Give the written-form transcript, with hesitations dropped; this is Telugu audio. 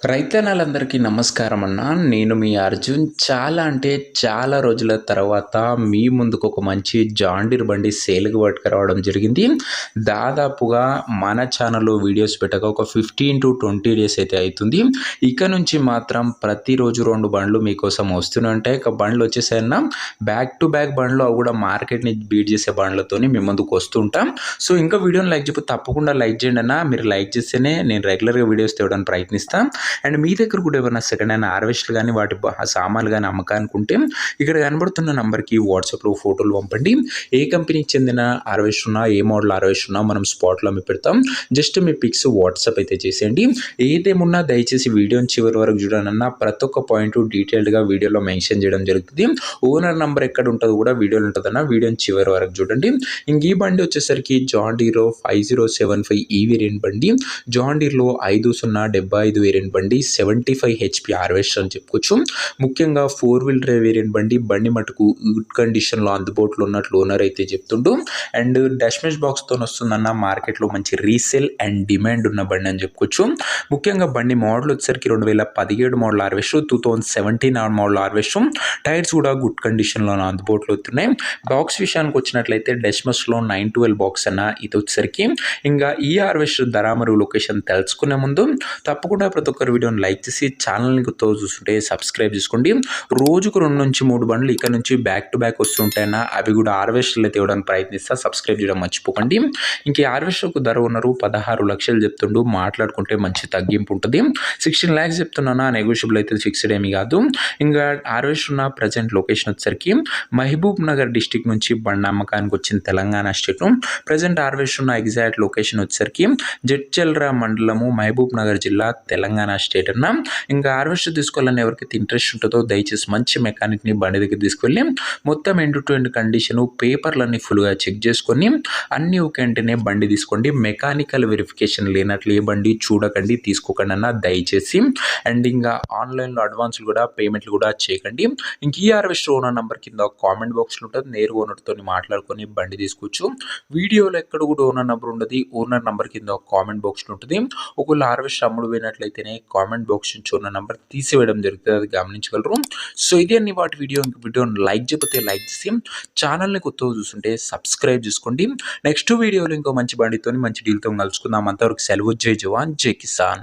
రైతన్నలందరికీ నమస్కారం అన్న. నేను మీ అర్జున్. చాలా అంటే చాలా రోజుల తర్వాత మీ ముందుకు ఒక మంచి జాండీర్ బండి సేల్‌కి పట్టుకురావడం జరిగింది. దాదాపుగా మన ఛానల్‌లో వీడియోస్ పెట్టక ఒక 15-20 డేస్ అయితే అయితుంది. ఇక నుంచి మాత్రం ప్రతిరోజు 2 బండ్లు మీకోసం వస్తూనే ఉంటాయి. ఇక బండ్లు వచ్చేసాయన్న బ్యాక్ టు బ్యాక్ బండ్లు అవి కూడా మార్కెట్‌ని బీట్ చేసే బండ్లతోని మీ ముందుకు వస్తూ ఉంటాం. సో ఇంకా వీడియోని లైక్ చెప్పి తప్పకుండా లైక్ చేయండి అన్న. మీరు లైక్ చేస్తేనే నేను రెగ్యులర్‌గా వీడియోస్ తేవడానికి ప్రయత్నిస్తా. అండ్ మీ దగ్గర కూడా ఏమైనా సెకండ్ హ్యాండ్ హార్వెస్టర్ కానీ వాటి సామాన్లు కానీ అమ్మకానికి ఉంటే ఇక్కడ కనబడుతున్న నంబర్కి వాట్సాప్లో ఫోటోలు పంపండి. ఏ కంపెనీకి చెందిన హార్వెస్టర్ ఉన్నా, ఏ మోడల్ హార్వెస్టర్ ఉన్నా మనం స్పాట్లో అమ్మి పెడతాం. జస్ట్ మీ పిక్స్ వాట్సాప్ అయితే చేసేయండి. ఏదేమున్నా దయచేసి వీడియోని చివరి వరకు చూడనన్నా ప్రతి ఒక్క పాయింట్ డీటెయిల్డ్గా వీడియోలో మెన్షన్ చేయడం జరుగుతుంది. ఓనర్ నంబర్ ఎక్కడ ఉంటుందో కూడా వీడియోలో ఉంటుందన్న. వీడియోని చివరి వరకు చూడండి. ఇంక ఈ బండి వచ్చేసరికి జాన్ డీరో 5075 ఈ వేరియంట్ బండి. జాన్ డీర్లో 5075 వేరియంట్ బండి 75 హెచ్పి హార్వెస్టర్ అని చెప్పుకోవచ్చు. ముఖ్యంగా 4 వీల్ డ్రైవ్ వేరియంట్ బండి మటుకు గుడ్ కండిషన్లో అందుబాటులో ఉన్నట్లు ఓనర్ అయితే చెప్తుండు. అండ్ డాష్మెష్ బాక్స్తో వస్తుందన్న. మార్కెట్లో మంచి రీసేల్ అండ్ డిమాండ్ ఉన్న బండి అని చెప్పుకోవచ్చు. ముఖ్యంగా బండి మోడల్ వచ్చేసరికి 2017 model harvester, 2017 model harvester. Tyres కూడా గుడ్ కండిషన్లో అందుబాటులో అవుతున్నాయి. బాక్స్ విషయానికి వచ్చినట్లయితే డాష్మెష్లో 912 బాక్స్ అన్న. ఇది వచ్చేసరికి ఇంకా ఈ హార్వెస్టర్ ధర మరియు లొకేషన్ తెలుసుకునే ముందు తప్పకుండా ప్రతి ఒక్కరు వీడియోని లైక్ చేసి ఛానల్ని కొత్తగా చూస్తుంటే సబ్స్క్రైబ్ చేసుకోండి. రోజుకు 2-3 బండ్లు ఇక్కడ నుంచి బ్యాక్ టు బ్యాక్ వస్తుంటాయన్న. అవి కూడా హార్వెస్టర్లు తేవడానికి ప్రయత్నిస్తా. సబ్స్క్రైబ్ చేయడం మర్చిపోకండి. ఇంక ఈ హార్వెస్టర్కు ధర ఉన్నారు 16 లక్షలు చెప్తుండు. మాట్లాడుకుంటే మంచి తగ్గింపు ఉంటుంది. 16 lakhs చెప్తున్నా. నెగోషియబుల్ అయితే ఫిక్స్డ్ ఏమీ కాదు. ఇంకా హార్వెస్టర్ ఉన్న ప్రజెంట్ లొకేషన్ వచ్చేసరికి మహబూబ్ నగర్ డిస్టిక్ నుంచి బండి అమ్మకానికి వచ్చిన తెలంగాణ స్టేట్. ప్రజెంట్ హార్వెస్టర్ ఉన్న ఎగ్జాక్ట్ లొకేషన్ వచ్చేసరికి జడ్చల్రా మండలము, మహబూబ్ నగర్ జిల్లా, తెలంగాణ స్టేట్ అన్న. ఇంకా హార్వెస్టర్ తీసుకోవాలని ఎవరికైతే ఇంట్రెస్ట్ ఉంటుందో దయచేసి మంచి మెకానిక్ని బండి దగ్గర తీసుకెళ్ళి మొత్తం ఎండ్ టు ఎండ్ కండిషను పేపర్లన్నీ ఫుల్గా చెక్ చేసుకొని అన్నీ ఒక వెంటనే బండి తీసుకోండి. మెకానికల్ వెరిఫికేషన్ లేనట్లు ఏ బండి చూడకండి, తీసుకోకండి అన్న దయచేసి. అండ్ ఇంకా ఆన్లైన్లో అడ్వాన్స్లు కూడా పేమెంట్లు కూడా చేయకండి. ఇంక ఈ హార్వెస్టర్ ఓనర్ నెంబర్ కింద కామెంట్ బాక్స్లో ఉంటుంది. నేరుగా ఓనర్తో మాట్లాడుకొని బండి తీసుకోవచ్చు. వీడియోలో ఎక్కడ కూడా ఓనర్ నెంబర్ ఉండదు. ఓనర్ నెంబర్ కింద కామెంట్ బాక్స్లో ఉంటుంది. ఒకవేళ హార్వెస్టర్ అమ్ముడు పోయినట్లయితేనే కామెంట్ బాక్స్ నుంచి ఉన్న నెంబర్ తీసివేయడం జరుగుతుంది. అది గమనించగలరు. సో ఇది అన్ని వాటి వీడియోని లైక్ చేయకపోతే లైక్ చేసి ఛానల్ని కొత్తగా చూస్తుంటే సబ్స్క్రైబ్ చేసుకోండి. నెక్స్ట్ వీడియోలో ఇంకో మంచి బండితో మంచి డీల్తో కలుసుకుందాం. అంతవరకు సెలవు. జై జవాన్ జై కిసాన్.